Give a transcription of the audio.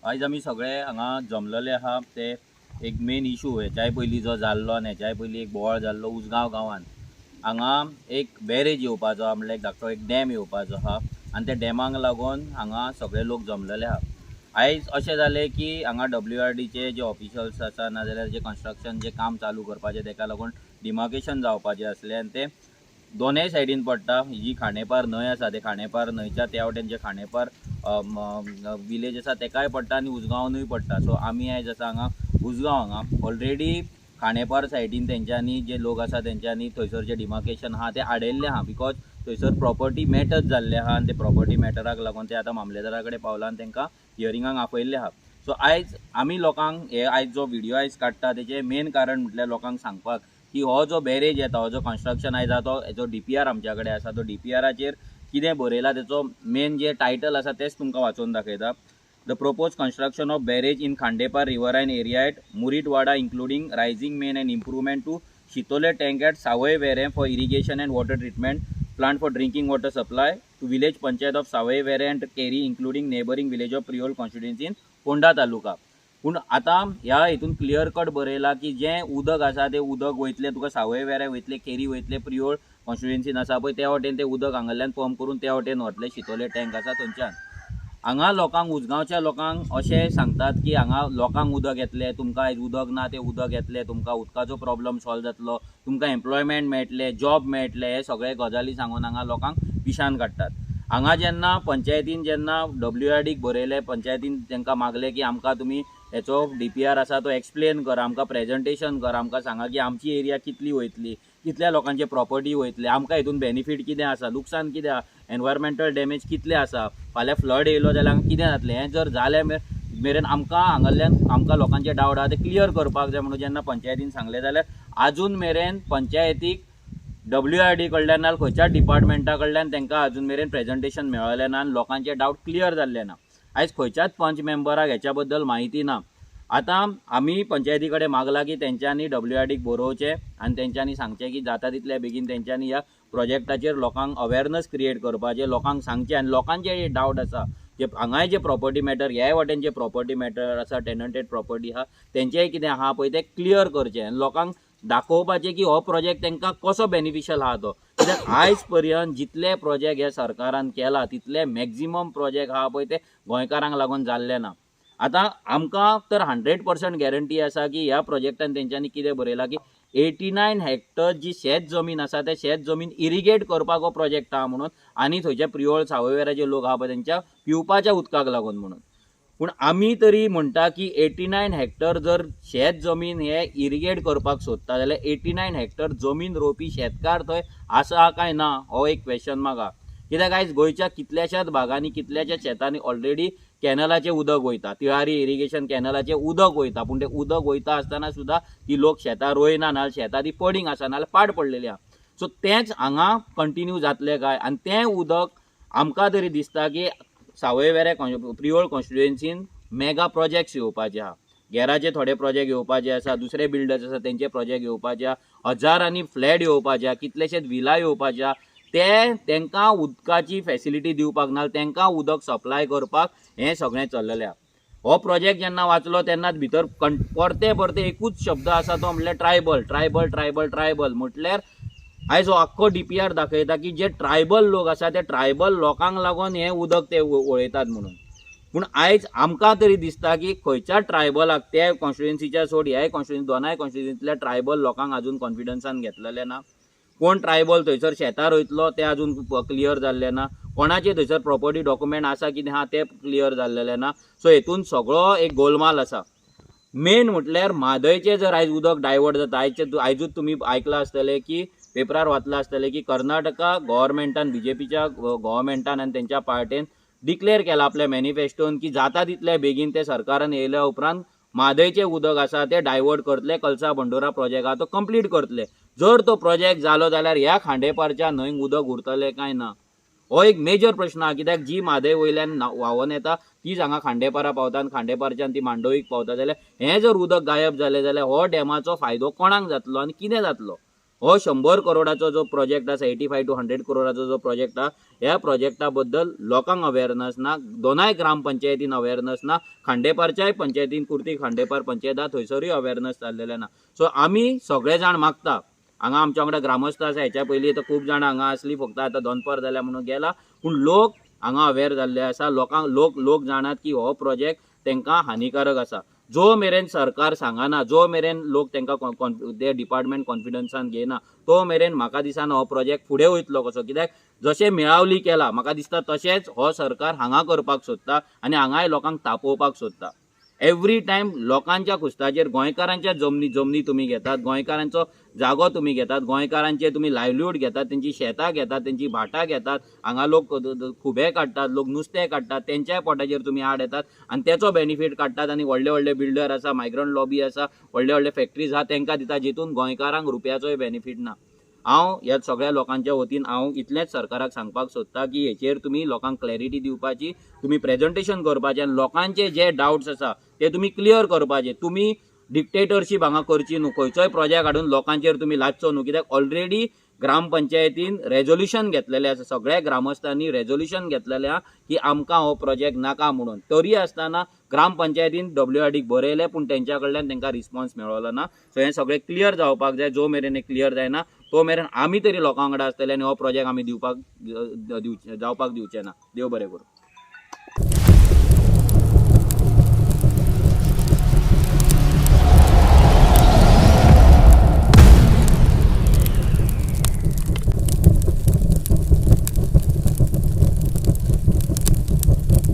आयज आमी सगळे हांगा जमलेले आहा ते एक मेन इशू हेच्याय पयलीं जो जाल्लो आनी हेच्याय पयलीं एक बोवाळ जाल्लो उसगांव गांवांत। हांगा एक बॅरेज येवपाचो आहा, म्हणल्यार एक धाकटो एक डॅम येवपाचो आहा आनी त्या डॅमाक लागून हांगा सगळे लोक जमलेले आहा। आयज अशें जालें की हांगा WRDचे जे ऑफिशल्स आसा नाजाल्यार जे कन्स्ट्रक्शन जे काम चालू करपाचें तेका लागून डिमार्केशन जावपाचें आसलें आनी तें दोनूय सायडीन पडटा। ही जी खांडेपार न्हंय आसा ते खांडेपार न्हंयच्या त्या वटेन जे खांडेपार विलेज आसा तेकाय पडटा आनी उसगांवानूय पडटा। सो आमी आयज आसा हांगा उसगांव हांगा ऑलरेडी खांडेपार सायडीन तेंच्यांनी जे लोक आसा तेंच्यांनी थंयसर जे डिमार्केशन आहा ते आडयल्लें आहा, बिकॉज थंयसर प्रॉपर्टी मॅटर्स जाल्ले आहा आनी ते प्रॉपर्टी मॅटराक लागून ते आतां मामलेदारा कडेन पावला आनी तेंकां हियरिंगाक आपयल्ले आहा। सो आयज आमी लोकांक हे आयज जो व्हिडिओ आयज काडटा तेजें मेन कारण म्हटल्यार लोकांक सांगपाक की हो जो बॅरेज येता, हो जो कन्स्ट्रक्शन आयज तो हेजो DPR आमच्या कडेन आसा, तो DPRाचेर कितें बरयला तेचो मेन जे टायटल आसा तेच तुमकां वाचून दाखयता। The propose construction of barrage in Khandepar riverine area at Muritwada including rising main and improvement to Shitole tank at Savoi Verem for irrigation and water treatment plant for drinking water supply to village panchayat of Savoi Verem and Keri including neighbouring village of Priol constituency in Fonda taluka. पूण आतां ह्या हितून clear cut बरयला की जें उदक आसा तें उदक वयतलें तुका सावय वेरें वयतलें, केरी वयतलें, प्रियोळ कॉन्स्टिट्युएन्सीन आसा पळय त्या वटेन तें उदक हांगाल्यान पंप करून त्या वटेन व्हरतलें शितोले टँक आसा थंयच्यान। हांगा लोकांक उसगांवच्या लोकांक अशें सांगतात की हांगा लोकांक उदक येतलें, तुमकां आयज उदक ना तें उदक येतलें, तुमकां उदकाचो प्रॉब्लम सॉल्व जातलो, तुमकां एम्प्लॉयमेंट मेळटलें, जॉब मेळटले, हे सगळे गजाली सांगून हांगा लोकांक पिशान काडटात। हांगा जेन्ना पंचायतीन जेन्ना WRDक बरयलें, पंचायतीन तांकां मागलें की आमकां तुमी हेचो DPR आसा तो एक्सप्लेन करा, आमकां प्रेजेंटेशन करा, आमकां सांगा की आमची एरिया कितली वयतली, कितल्या लोकांचे प्रॉपर्टी वयतले, आमकां हितून बेनिफीट कितें आसा, लुकसाण कितें आसा, एनवायरमेंटल डॅमेज कितलें आसा, फाल्यां फ्लड येयलो जाल्यार कितें जातलें, हें जर जालें मेरेन आमकां हांगाल्यान आमकां लोकांचे डावट आहा ते क्लियर करपाक जाय म्हणून जेन्ना पंचायतीन सांगलें जाल्यार आजून मेरेन पंचायतीक WRD कडल्यान ना खंयच्याच डिपार्टमेंटा कडल्यान तांकां आजून मेरेन प्रेजेंटेशन मेळलें ना आनी लोकांचे डावट क्लियर जाल्ले ना। आयज खंयच्याच पंच मेंबराक हेच्या बद्दल म्हायती ना। आतां आमी पंचायती कडेन मागलां की तेंच्यांनी WRDक बरोवचें आनी तेंच्यांनी सांगचें की जाता तितल्या बेगीन तेंच्यांनी ह्या प्रोजेक्टाचेर लोकांक अवेरनस क्रिएट करपाचें, लोकांक सांगचें आनी लोकांचे डावट आसा जे हांगाय जे प्रॉपर्टी मॅटर ह्याय वटेन जे प्रॉपर्टी मॅटर आसा, टेनंटेड प्रॉपर्टी आहा तेंचेंय कितें आहा पळय तें क्लियर करचें आनी लोकांक दाखोवपाचें की हो प्रोजेक्ट तांकां कसो बेनिफिशियल आहा तो। कित्याक आयज पर्यंत जितले प्रोजेक्ट ह्या सरकारान केला तितले मॅक्झिमम प्रोजेक्ट आहा पळय ते गोंयकारांक लागून जाल्ले ना। आतां आमकां तर 100% गॅरंटी आसा की ह्या प्रोजेक्टान तेंच्यांनी कितें बरयलां की 89 हेक्टर जी शेत जमीन आसा ते शेत जमीन इरिगेट करपाक हो प्रोजेक्ट आहा म्हणून आनी थंयचे प्रियोळ सावयवेरा जे लोक आहा पळय तेंच्या पिवपाच्या उदकाक लागून म्हणून। पूण आमी तरी म्हणटा की 89 हेक्टर जर शेत जमीन हे इरिगेट करपाक सोदता जाल्यार 89 हेक्टर जमीन रोवपी शेतकार थंय आसा काय ना हो एक क्वेश्चन मार्क आहा। कित्याक आयज गोंयच्या कितल्याशाच भागांनी कितल्याशाच शेतांनी ऑलरेडी कॅनलाचें उदक वयता, तिळारी इरिगेशन कॅनलाचें उदक वयता, पूण तें उदक वयता आसतना सुद्दां ती लोक शेतां रोयना नाल्यार शेतां ती पडींग आसा नाल्यार पाड पडलेली आहा। सो तेंच हांगा कंटिन्यू जातलें काय आनी तें उदक आमकां तरी दिसता की सावय वेरें प्रियोळ कॉन्स्टिट्युएन्सीन मेगा प्रोजेक्ट्स येवपाचे आहा। गॅराचे थोडे प्रोजेक्ट येवपाचे आसा, दुसरे बिल्डर्स आसा तेंचे प्रोजेक्ट येवपाचे आहा, हजारांनी फ्लॅट येवपाचे आहा, कितलेशेच विला येवपाचे आहा। तेंकां उदकाची फॅसिलिटी दिवपाक नाल्यार तेंकां उदक सप्लाय करपाक हें सगळें चल्लेलें आहा। हो प्रोजेक्ट जेन्ना वाचलो तेन्नाच भितर परते परते एकूच शब्द आसा तो म्हणल्यार ट्रायबल ट्रायबल ट्रायबल ट्रायबल। म्हटल्यार आयज हो आख्खो DPR दाखयता की जे ट्रायबल लोक आसा ते ट्रायबल लोकांक लागून हें उदक ते वळयतात म्हणून। पूण आयज आमकां तरी दिसता की खंयच्याच ट्रायबलाक त्या कॉन्स्टिट्युएन्सीच्या सोड ह्याय कॉन्स्टिट्युएन्सी दोनाय कॉन्स्टिट्युएन्सींतल्या ट्रायबल लोकांक आजून कॉन्फिडन्सान घेतलेलें ना। कोण ट्रायबल थंयसर शेतां रोयतलो तें आजून क्लियर जाल्लें ना, कोणाचे थंयसर प्रॉपर्टी डॉक्युमेंट आसा कितें आहा तें क्लियर जाल्लेलें ना। सो हेतून सगळो एक गोलमाल आसा। मेन म्हटल्यार म्हादयचें जर आयज उदक डायवर्ट जाता, आयजूच तुमी आयकलां आसतलें की पेपरार वाचलां आसतलें की कर्नाटका गव्हर्मेंटान BJPच्या गव्हर्मेंटान आनी तेंच्या पार्टेन डिक्लेअर केला आपल्या मॅनिफेस्टोन की जाता तितल्या बेगीन ते सरकारान येयल्या उपरांत म्हादयचें उदक आसा तें डायवर्ट करतले, कलसा बंडोरा प्रोजेक्ट आहा तो कंप्लीट करतले। जर तो प्रोजेक्ट जालो जाल्यार ह्या खांडेपारच्या न्हंयक उदक उरतलें काय ना हो एक मेजर प्रश्न आहा। कित्याक जी म्हादय वयल्यान व्हांवून येता तीच हांगा खांडेपारा पावता आनी खांडेपारच्यान ती मांडोवीक पावता, जाल्यार हें जर उदक गायब जालें जाल्यार हो डॅमाचो फायदो कोणाक जातलो आनी कितें जातलो। हो 100 करोडाचो जो प्रोजेक्ट आसा 85 to 100 करोडाचो जो प्रोजेक्ट आसा ह्या प्रोजेक्टा बद्दल लोकांक अवेरनस ना, दोनाय ग्रामपंचायतीन अवेरनस ना, खांडेपारच्याय पंचायतीन कुर्ती खांडेपार पंचायत आसा थंयसरूय अवेरनस जाल्लेले ना. सो आमी सगळे जाण मागता हांगा आमच्या वांगडा ग्रामस्थ आसा, हेच्या पयलीं आतां खूब जाणां हांगा आसली, फक्त आतां दोनपर जाल्या म्हणून गेला, पूण लोक हांगा अवेर जाल्ले आसा. लोकांक लोक जाणात की हो प्रोजेक्ट तांकां हानिकारक आसा. जो मेरेन सरकार सांगना, जो मेरेन लोक तांकां ते डिपार्टमेंट कॉन्फिडन्सान घेयना, तो मेरेन म्हाका दिसना हो प्रोजेक्ट फुडें वयतलो कसो. कित्याक जशें मेळावली केला म्हाका दिसता तशेंच हो सरकार हांगा करपाक सोदता आनी हांगाय लोकांक तापोवपाक सोदता. एवरी टायम लोकांच्या कुस्ताचेर गोंयकारांच्या जमनी तुमी घेतात, गोंयकारांचो जागो तुमी घेतात, गोंयकारांचे तुमी लायव्हलीहूड घेतात, तेंची शेतां घेतात, तेंची भाटां घेतात, हांगा लोक खुबे काडटात, लोक नुस्तें काडटात, तेंच्याय पोटाचेर तुमी आड येतात आनी तेचो बेनिफीट काडटात. आनी व्हडले व्हडले बिल्डर आसा, मायग्रंट लॉबी आसा, व्हडले व्हडले फॅक्टरीज आहा तेंकां दिता, जितून गोंयकारांक रुपयाचोय बेनिफीट ना. हांव ह्या सगळ्या लोकांच्या वतीन हांव इतलेंच सरकाराक सांगपाक सोदता की हेचेर तुमी लोकांक क्लॅरिटी दिवपाची, तुमी प्रेझेंटेशन करपाचें आनी लोकांचे जे डावट्स आसा ते तुमी क्लियर करपाचे. तुमी डिक्टेटरशीप हांगा करची न्हू, खंयचोय प्रोजेक्ट हाडून लोकांचेर तुमी लादचो न्हू. कित्याक ऑलरेडी ग्रामपंचायतीन रेझोल्युशन घेतलेलें आसा, सगळ्या ग्रामस्थांनी रेझोल्युशन घेतलेलें आहा की आमकां हो प्रोजेक्ट नाका म्हणून. तरी आसतना ग्रामपंचायतीन WRDक बरयलें पूण तेंच्या कडल्यान तांकां रिस्पॉन्स मेळ्ळो ना. सो हें सगळें क्लियर जावपाक जाय. जो मेरेन हें क्लियर जायना तो मेरेन आमी तरी लोकां वांगडा आसतले आनी हो प्रोजेक्ट आमी जावपाक दिवचे ना. देव बरें करूं.